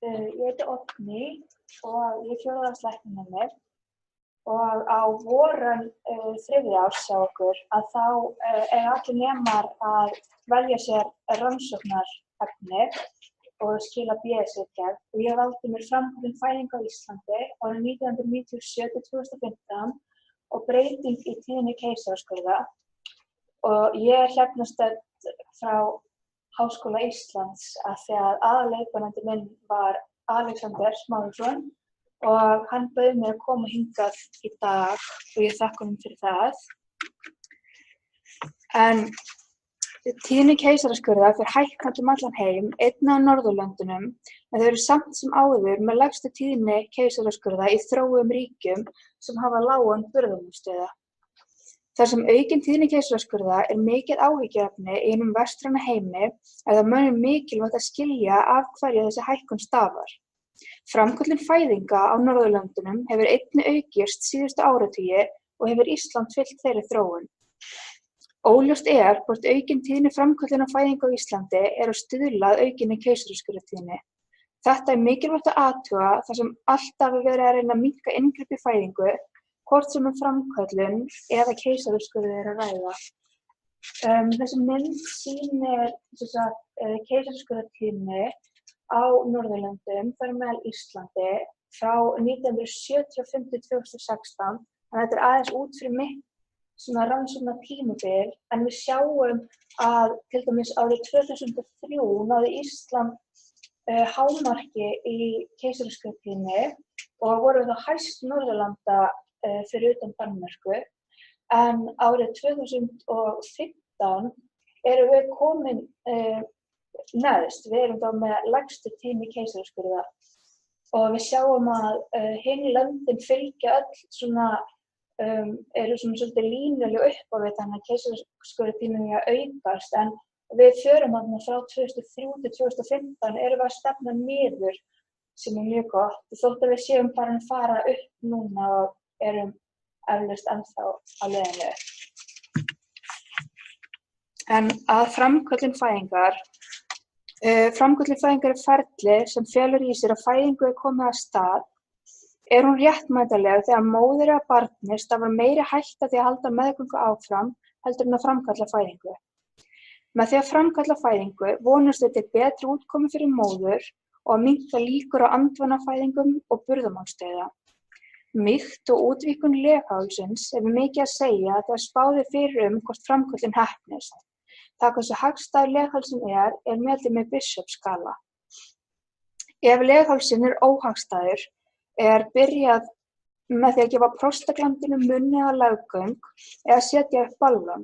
Ég heiti Oddný og ég er 4. árs læknanemi og á voran 3. árs hjá okkur að þá allir nemar að velja sér rannsóknarefni og skila BS-ritgerð og ég valdi mér framkvæmdin fæðingu á Íslandi árið 1997 til 2015 og breyting í tíðni keisaraskurða og ég er hérna stödd frá Háskóla Íslands af því að aðalleiðbeinandi minn var Alexander Smárason og hann bauð mig að koma hingað í dag og ég þakka honum fyrir það. En tíðni keisaraskurða fer hækkandi allan heim, einnig á Norðurlöndunum, en þau eru samt sem áður með lægstu tíðni keisaraskurða í þróuðum ríkjum sem hafa lágan burðarmiðstöða. Þar sem aukin tíðni keisaraskurða er mikið áhyggjuefni í hinum vestræna heimi er það mönnum mikilvægt að skilja af hverju þessi hækkun stafar. Framköllun fæðinga á Norðurlöndunum hefur einnig aukist síðustu áratugi og hefur Ísland fylgt þeirri þróun. Óljóst er hvort aukin tíðni framköllunar fæðinga á Íslandi er að stuðla að aukinni keisaraskurðartíðni. Þetta er mikilvægt að athuga þar sem alltaf er verið að reyna að minnka inngrip í fæðingu, hvort sem framköllun eða keisaraskurð er að ræða. Þessi mynd sýnir keisaraskurðartíðni á Norðurlöndum, þar meðal Íslandi, frá 1975 til 2016, en þetta er aðeins út fyrir mitt svona rannsóknartímabil, en við sjáum að til dæmis árið 2003 náði Ísland hámarki í keisaraskurðartíðni og voru það hæst Norðurlanda fyrir utan Danmörku, en árið 2015 erum við komin neðst, við erum þá með lægstu tíðni keisaraskurða og við sjáum að hin löndin fylgja öll svona, eru svona svolítið línulega upp á við þannig að keisaraskurðartíðnin er að aukast, en við förum þarna frá 2003 til 2015 erum við að stefna niður sem er mjög gott, þótt að við séum bara að fara upp núna og erum eflaust ennþá á leiðinni upp. En að framköllun fæðingar. Framköllun fæðingar er ferli sem felur í sér að fæðingu er komið af stað. Er hún réttmætanleg þegar móðir eða barni stafar meiri hætta því að halda meðgöngu áfram heldur en að framkalla fæðingu. Með því að framkalla fæðingu vonast við til betri útkomu fyrir móður og að minnka líkur á andvanafæðingum og burðarmálsdauða. Mýkt og útvíkkun leghálsins hefur mikið að segja þegar spáð er fyrir hvort framköllun heppnist. Það hversu hagstæður leghálsinn er metið með Bishop-skala. Ef leghálsinn er óhagstæður er byrjað með því að gefa prostaglandinum munni eða leggöng eða setja upp ballón.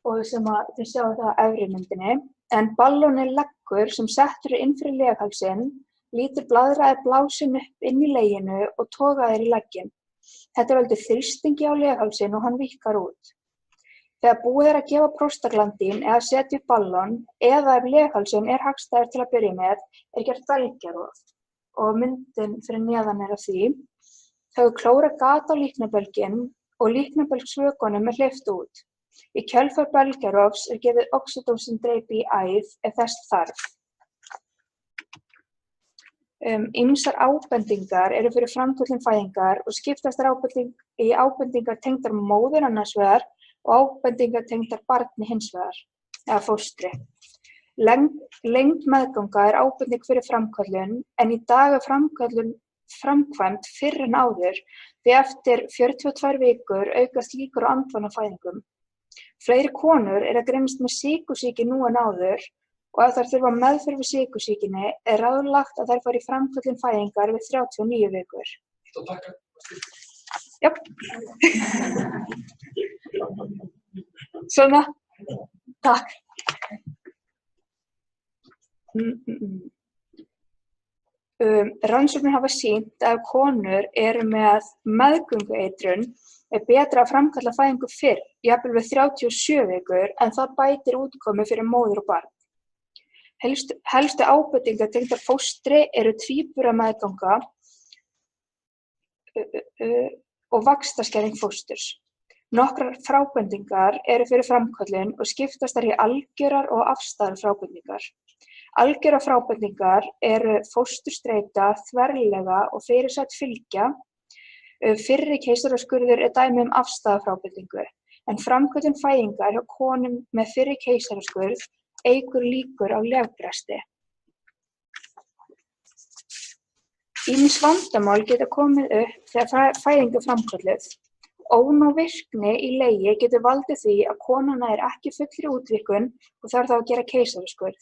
Og sem að þið sjáum það á efri myndinni, en ballón er leggur sem settur inn fyrir leghálsinn, lítur blaðraði blásin upp inn í leginu og togaðir í legginn. Þetta veldur þrýstingi á leghálsinn og hann víkkar út. Þegar búið er að gefa prostaglandín eða setja upp ballón, eða ef leghálsinn er hagstæður til að byrja með, er gert belgjarof. Og myndin fyrir neðan er af því. Þá er klórað gat á líknarbelginn og líknarbelgsvökunum er hleypt út. Í kjölfar belgjarofs er gefið oxytocin-dreipi í æð ef þess þarf. Ýmsar ábendingar eru fyrir framköllun fæðingar og skiptast í ábendingar tengdar móður annars vegar og ábendingar tengdar barni hins vegar, eða fóstri. Lengd meðganga er ábending fyrir framköllun, en í dag er framköllun framkvæmd fyrr en áður, því eftir 42 vikur aukast líkur á andvanafæðingum. Fleiri konur eru að greinast með sykursýki nú en áður, og ef þær þurfa meðferð við sykursýkinni er ráðlagt að þær fari í framköllun fæðingar við 39 vikur. Jöp. Svona. Takk. Rannsóknir hafa sýnt að ef konur eru með meðgöngueitrun er betra að framkalla fæðingu fyrr, jafnvel við 37 vikur, en það bætir útkomu fyrir móður og barn. Helstu ábendingar tengdar fóstri eru tvíburameðganga og vaxtarskerðing fósturs. Nokkrar frábendingar eru fyrir framköllun og skiptast þær í algjörar og afstæðar frábendingar. Algjörar frábreytingar eru fósturstreita, þverlega og fyrirsæt fylgja. Fyrri keisaraskurður er dæmi afstæða frábreytingu, en framkvæmdun fæðingar hjá konum með fyrri keisaraskurð eykur líkur á legbresti. Ýmis vandamál geta komið upp þegar fæðing er framkölluð. Ónóg virkni í legi getur valdið því að konan nær ekki fullri útvíkkun og þarf þá að gera keisaraskurð.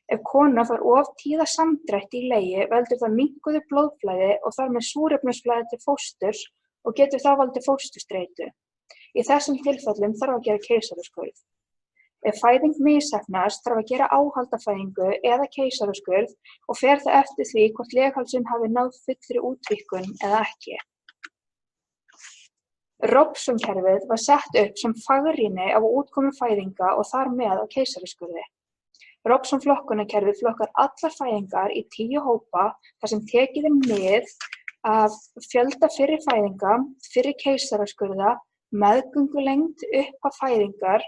Ef kona fær of tíða samdrætti í legi veldur það minnkuðu blóðflæði og þar með súrefnisflæði til fósturs og getur það valdið fósturstreitu. Í þessum tilfellum þarf að gera keisaraskurð. Ef fæðing misheppnast þarf að gera áhaldafæðingu eða keisaraskurð og fer það eftir því hvort leghalsinn hafi náð fullri útvíkkun eða ekki. Robson-kerfið var sett upp sem fagrýni á útkomu fæðinga og þar með á keisaraskurði. Robson-flokkunarkerfið flokkar allar fæðingar í 10 hópa þar sem tekið er mið af fjölda fyrri fæðinga, fyrri keisaraskurða, meðgöngulengd, upphaf fæðingar,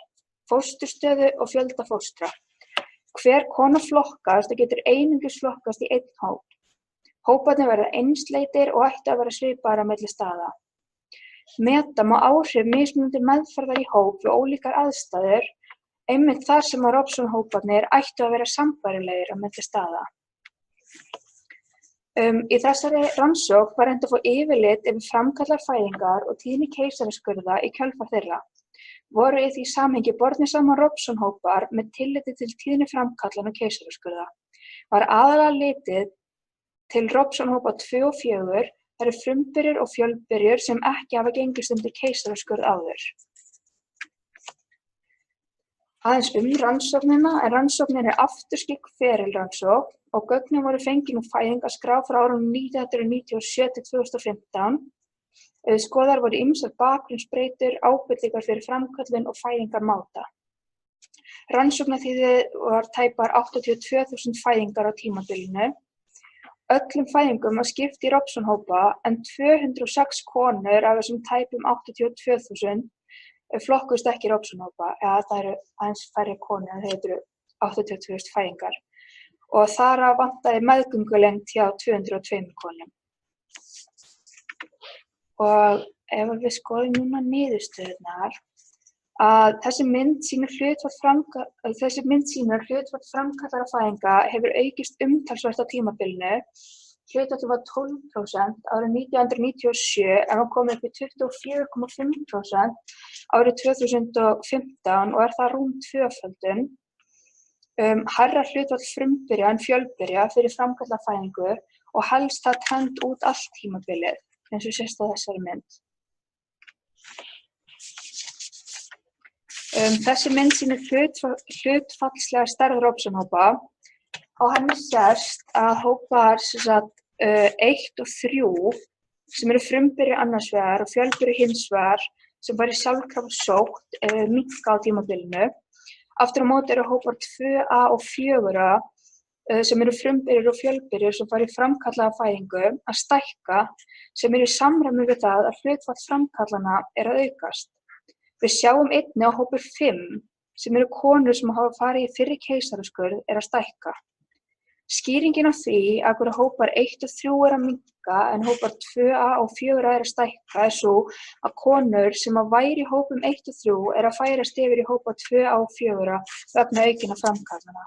fósturstöðu og fjölda fóstra. Hver kona flokkast og getur einungis flokkast í einn hóp. Hóparnir verða einsleitir og ættu að vera svipaðir á milli staða. Meta má áhrif mismunandi meðferðar í hóp við ólíkar aðstæður, einmitt þar sem að Robson-hóparnir ættu að vera sambærilegir á milli staða. Í þessari rannsókn var reynt að fá yfirlit yfir framkallar fæðingar og tíðni keisaraskurða í kjölfar þeirra. Voru í því samhengi bornir saman Robson-hópar með tilliti til tíðni framkallan og keisaraskurða. Var aðallega litið til Robson-hópa 2 og 4, það eru frumbyrjur og fjölbyrjur sem ekki hafa gengist undir keisaraskurð áður. Aðeins rannsóknina, en rannsóknin er afturskikk ferilrannsókn og gögnin voru fengin úr fæðingaskrá frá árunum 1997 til 2015. Skoðaðar voru ýmsar bakgrunnsbreytur, ábendingar fyrir framköllun og fæðingarmáta. Rannsóknartíðin var tæpar 82.000 fæðingar á tímabilinu. Öllum fæðingum var skipt í Robson-hópa en 206 konur af þessum tæpum 82.000 flokkuðust ekki í Robson-hópa, eða það eru aðeins færri konur en þeir eru 82.000 fæðingar. Og þar af vantaði meðgöngulengd hjá 202 konum. Og ef við skoðum núna niðurstöðurnar, að þessi mynd sýnir hlutfall framkallara fæðinga hefur aukist umtalsvert á tímabilinu. Hlutfallið var 12% árið 1997 en var komið upp í 24,5% árið 2015 og er það rúm tvöföldun. Hærra hlutfall frumbyrja en fjölbyrja fyrir framkalla fæðingu og helst það trend út allt tímabilið, eins og sést á þessari mynd. Þessi mynd sýnir hlutfallslega stærð Robson-hópa. Á henni sést að hópar 1 og 3 sem eru frumbyrjur annars vegar og fjölbyrjur hins vegar sem væri sjálfkrafa sótt minnka á tímabilinu. Aftur á móti eru hópar 2A og 4 sem eru frumbyrjur og fjölbyrjur sem fara í framkallaða fæðingu að stækka sem eru í samræmi við það að hlutfall framkallana er að aukast. Við sjáum einnig á hópur 5 sem eru konur sem hafa farið í fyrri keisaraskurð er að stækka. Skýringin á því að hverju hópar 1 og 3 er að minnka en hópar 2A og 4 er að stækka er svo að konur sem að væri í hópum 1 og 3 er að færast yfir í hópa 2A og 4 vegna aukinna framkallana.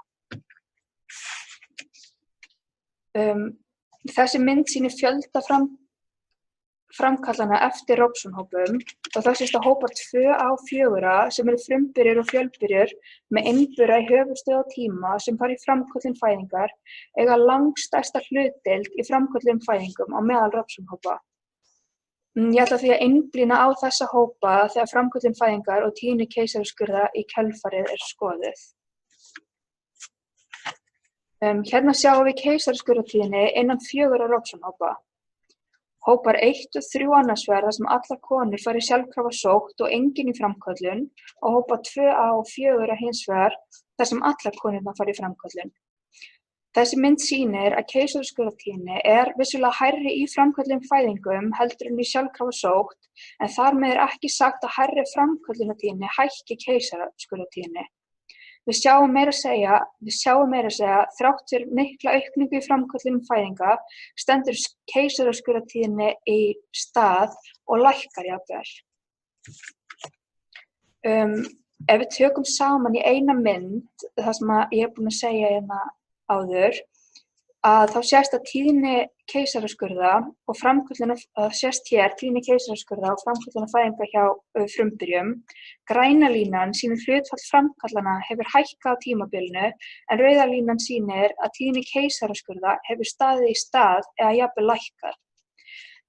Þessi mynd sýnir fjölda framkallana eftir Robson-hópum og það sést að hópar 2A og 4 sem eru frumbyrjur og fjölbyrjur með innbura í höfuðstöð og tíma sem fara í framköllun fæðingar eiga langstærsta hlutdeild í framköllun fæðingum á meðal Robson-hópa. Ég ætla því að einblína á þessa hópa þegar framköllun fæðingar og tíðni keisaraskurða í kjölfarið er skoðuð. Hérna sjáum við keisaraskurðartíðni innan 4 Robson-hópa. Hópar 1 og 3 annars vegar þar sem allar konur fari sjálfkrafa sótt og engin í framköllun og hópar 2A og 4 hins vegar þar sem allar konurnar fari í framköllun. Þessi mynd sýnir að keisaraskurðartíðni er vissulega hærri í framköllun fæðingum heldur en í sjálfkrafa sótt en þar með er ekki sagt að hærri framköllunartíðni hækki keisaraskurðartíðni. Við sjáum meira að segja þrátt fyrir mikla aukningu í framköllun fæðinga stendur keisaraskurðartíðni í stað og lækkar jafnvel. Ef við tökum saman í eina mynd, það sem ég er búin að segja hérna áður, að þá sést að tíðni keisaraskurða og framköllun sést hér tíðni keisaraskurða og framköllun fæðinga hjá frumbyrjum. Græna línan sýnir hlutfall framkallana hefur hækkað á tímabilinu en rauða línan sýnir að tíðni keisaraskurða hefur staðið í stað eða jafnvel lækkað.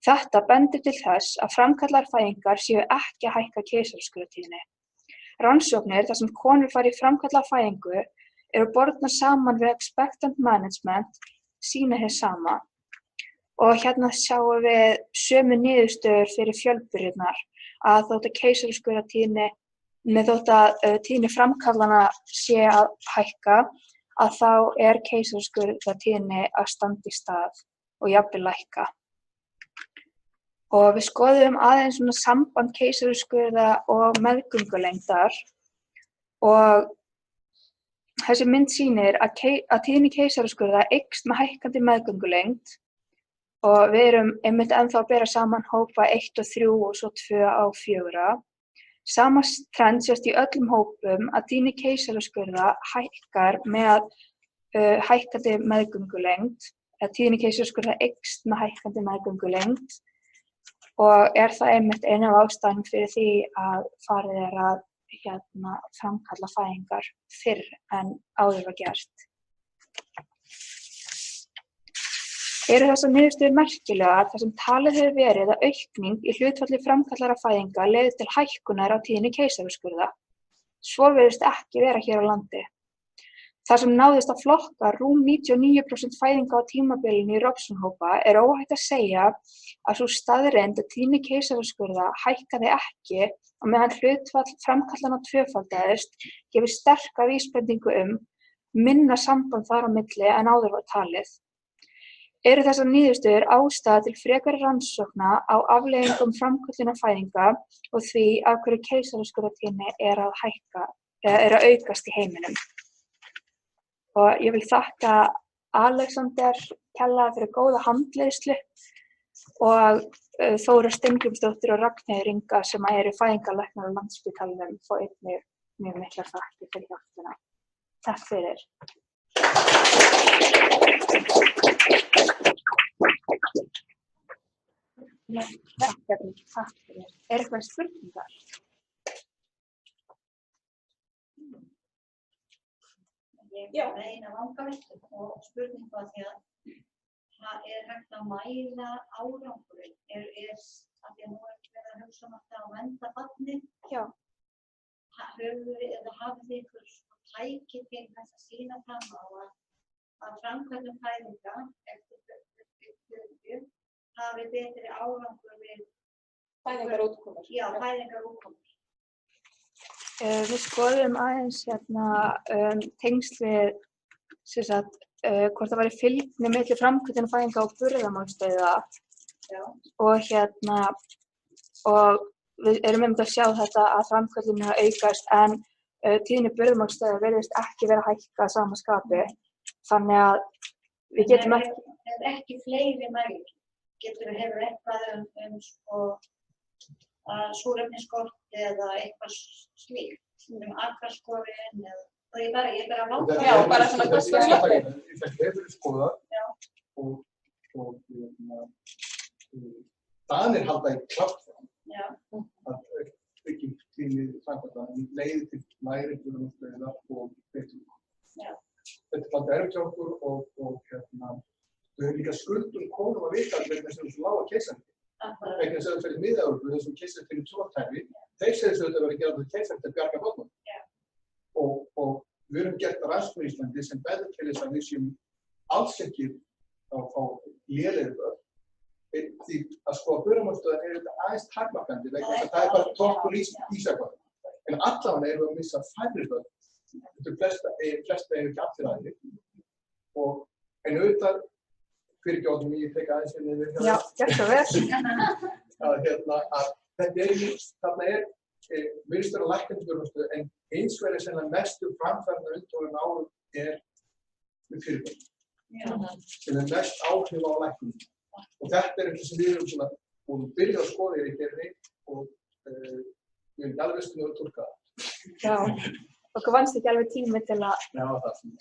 Þetta bendir til þess að framkallaðar fæðingar séu ekki að hækka keisaraskurðartíðni. Rannsóknir þar sem konur fara í framkallaða fæðingu eru bornar saman við expectant management sýna hið sama. Og hérna sjáum við sömu niðurstöður fyrir fjölburðirnar að þótt að tíðni framkallana sé að hækka að þá er keisaraskurðartíðni að standa í stað og jafnvel lækka. Og við skoðum aðeins svona samband keisaraskurða og meðgöngulengdar og þessi mynd sýnir að tíðni keisaraskurða eykst með hækkandi meðgöngulengd og við erum einmitt ennþá að bera saman hópa 1 og 3 og svo 2 á 4. Sama trend sést í öllum hópum að tíðni keisaraskurða hækkar með hækkandi meðgöngulengd, að tíðni keisaraskurða eykst með hækkandi meðgöngulengd og er það einmitt ein af ástæðum fyrir því að farið er að framkalla fæðingar fyrr en áður var gert. Eru þessar niðurstöður merkilegar þar sem talið hefur verið að aukning í hlutfalli framkallaðra fæðinga leiði til hækkunar á tíðni keisaraskurða. Svo virðist ekki vera hér á landi. Þar sem náðist að flokka rúm 99% fæðinga á tímabilinu í Robson-hópa er óhætt að segja að sú staðreynd að tíðni keisaraskurða hækkaði ekki og meðan hlutfall framkallana tvöfaldaðist gefur sterka vísbendingu minna samband þar á milli en áður var talið. Eru þessar niðurstöður ástæða til frekari rannsókna á afleiðingum framköllunar fæðinga og því af hverju keisaraskurðartíðni er að aukast í heiminum. Og ég vil þakka Alexander kærlega fyrir góða handleiðslu og Þóra Steingrímsdóttir og Ragnheiður Inga sem eru fæðingarlæknar á Landspítalanum fá einnig mjög miklar þakkir fyrir hjálpina. Takk fyrir. Takk fyrir. Er eitthvað spurningar? Já, það er eina vangaveltu og spurning var því að það er hægt að mæla árangurinn. Af því að nú er verið að hugsa að vernda barnið. Já. Hafið þið einhver tæki til þess að sýna fram á að framkvæmdum fæðinga eftir hafi betri árangur við fæðingarútkomur? Já, fæðingarútkomur. Við skoðum aðeins tengsl við hvort það væri fylgni milli framkvæmdar fæðinga og burðarmálsdauða og við erum einmitt að sjá þetta að framkvæmdin er að aukast en tíðni burðarmálsdauða virðist ekki vera að hækka að sama skapi. Þannig að við getum ekki fleiri mæling. Hefur eitthvað súrefnisskort eða eitthvað slíkt, akarskorinn eða ég bara láta. Já, bara svona hvers vegna. Það hefur skoðað og Danir halda í klárt að aukin tíðni framkvæmda leiðir til lægri burðarmálsdauða og betur. Þetta er bara erfitt hjá okkur og við höfum líka skuldum konum að vita vegna þess að svo lága keisartíðni. Vegna þess að það fyrir Mið-Evrópu þessum keisartíðni tvottæfi, þeir segja þess að þetta verður að gera þetta keisartíðni til að bjarga börnum. Og við höfum gert rannsóknir í Íslandi sem bendir til þess að við séum alls ekki að fá lélegri börn. Því að burðarmálsdauðar er þetta aðeins takmarkandi vegna þess að það er bara toppur ísakvæði. En allavega erum við að missa færri börn. Þetta flesta ekki allir aðrir. En auðvitað fyrirgjóðum ég tek aðeins yfir. Já, gert svo vel. Þarna virðist vera lækkandi þjónustu, en hins vegar sem mestu framfærna undanfarin árum við fyrirbæri. Sem mest áhrif á lækkunum. Og þetta eitthvað sem við erum svona búin að byrja að skoða í Reykjavík og við erum alveg skoðað að túlka það. Já, okkur vannst ekki alveg tími til að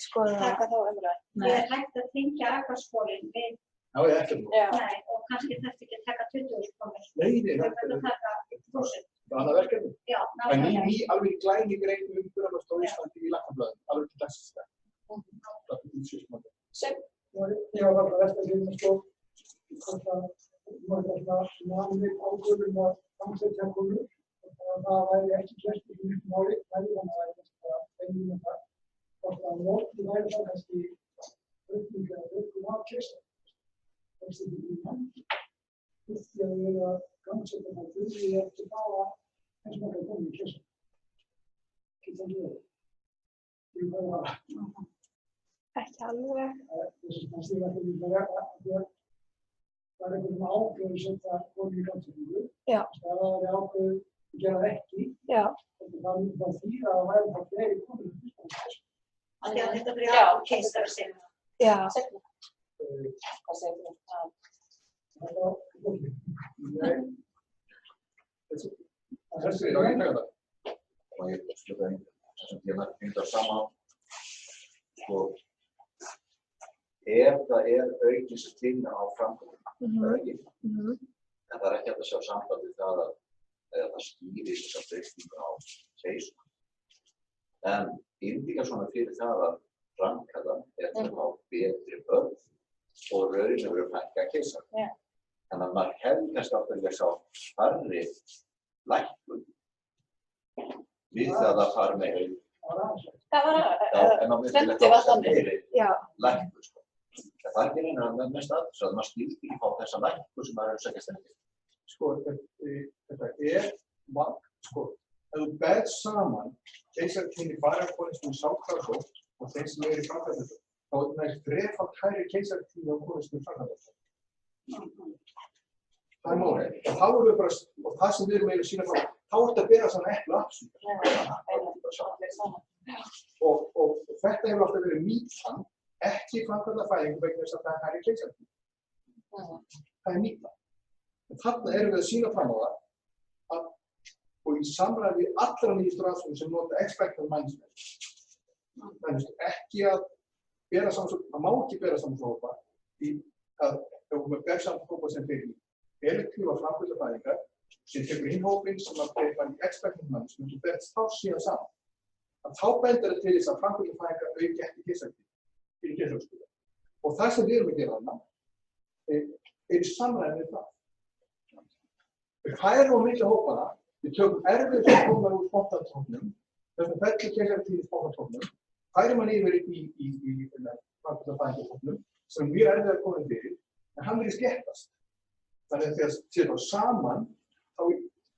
skoða það. Taka þá umræðu. Ég hægt að tengja akvarskólinn við. Já, ég ekki nú. Nei, og kannski þarf ekki að taka 20.000 krónur. Nei, það er að taka 1.000. Það er annað verkefni. Já, það er alveg glæni grein umburðarmest á Íslandi í Læknablaðinu, alveg til dagsins dag. Sem? Ég var bara að velta því sko, hvort að námið ákvörðum að samsetja konur, það væri ekki gert í mjög máli, þannig að það væri einnig með það. Hvort að nóttu væri það kannski aukninga á kesa. Þessi í mann, því að vera að gangsetja það fyrir því ekki bara eins og maður komið í kesa. Ekki það mjög. Ekki alveg. Þessi kannski var ekki bara að það er einhvern ákveð að setja konur í gangsetningu. Já. Það var ákveð að gera það ekki. Já. Það myndi þá þýða að það væri það fleiri konur í kesa. Þannig að þetta fyrir keisar sig. Já. Hvað segir þú? Það var ekki. Nei. Þessi er á ég taka það. Og ég sluta þessum tíma hengið á sama. Sko, ef það aukins tíma á framkvæmdum, það ekki. En það ekki hægt að sjá samband við það að það skýrir þessar breytingar á keisum. En indikasjónar fyrir það að framkvæmda að fá betri börn og raun og veru fækka keisar. Þannig að maður hefði kannski átt að sjá færri lækkun við það að fara með heim. Það var trendið var þannig. Lækkun, sko. Það er ekki reyna með mest aðeins að maður skildi ekki á þessa lækkun sem maður sækjast eftir. Sko, þetta vant, sko, ef þú berð saman keisartíðni bara konur sem sáttafsótt og þeim sem í framkvæmdum, þá er það þrefalt hærri keisartíðni á konur sem framkvæmdum. Það er málið. Og þá erum við bara, og það sem við erum að sína frá, þá er þetta að bera saman epli og appelsínu. Og þetta hefur alltaf verið mýtan, ekki framkvæmdafæðingu vegna þess að það er hærri keisartíðni. Það er mýtan. En þarna erum við að sína fram á það, og í samræði við allra nýjustu rannsóknir sem nota expected management. Þannig ekki að bera saman, það má ekki bera saman hópa í að ef við berum saman hópa sem fyrir elektífa framkvæmdafæðingar sem tekur hinn hópinn sem að beira í expected management og berst þá síðan saman. Þá bendir það til þess að framkvæmdafæðingar auki ekki keisartíðni. Og það sem við erum að gera þarna í samræði við það. Við færum á milli hópana, við tökum erfið sem komar úr spontantóknum, þessum fellir keisartíðni spontantóknum, færum hann yfir í framkvæmdafæðingartóknum, sem er mjög erfið að koma fyrir, en hann verður skeppast. Þannig að þegar setja á saman, þá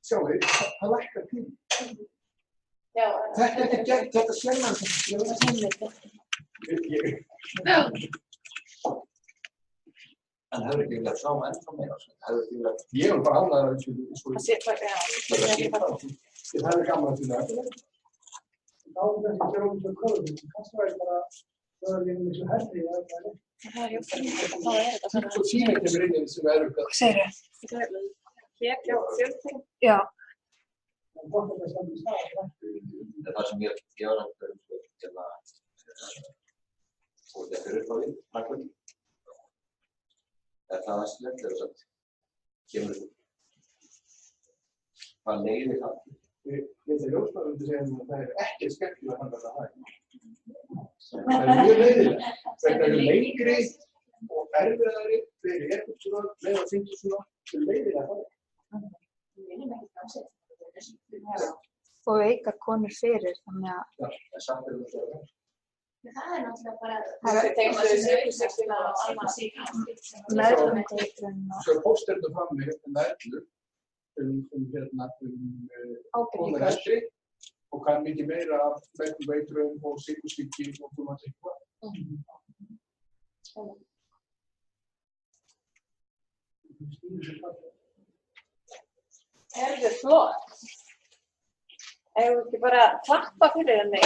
sjáum við, það lækkar tíma. Þetta er ekki gert, þetta slemman sem En hefur ekki viljað sjá ennþá meira? Ég er bara ánægður að það er gaman að finna þetta. Þá er þetta ekki rómið til kröðum, kannski væri bara það er einu miklu herri eða eitthvað. Það er þetta. Svo tíminn kemur inn sem er eitthvað. Hvað segir þau? Hér hjá fjölþing. Já. Það er gott að það standi í stað. Það sem ég var að hérna og þetta fyrir frá því, lækkun. Það er skemmtilega að kemur hvað leiðir það? Ég ætla að ljósmaðundi segja að það er ekkert skemmtilega að handla það. Það er mjög leiðilegt. Þetta er lengri og erfiðari fyrir erfugsunar, meira þingsunar, það er leiðilega það. Og veikar konur fyrir, þannig að En samt er það svo. Það er náttúrulega bara það er meðframgöngueitrun og Svo er pósterinn frammi með erlur konur eldri og hvað er mikið meira af meðframgöngueitrun og sykursýki og þú maður eitthvað. Er þið flott? Eigum við ekki bara að klappa fyrir henni?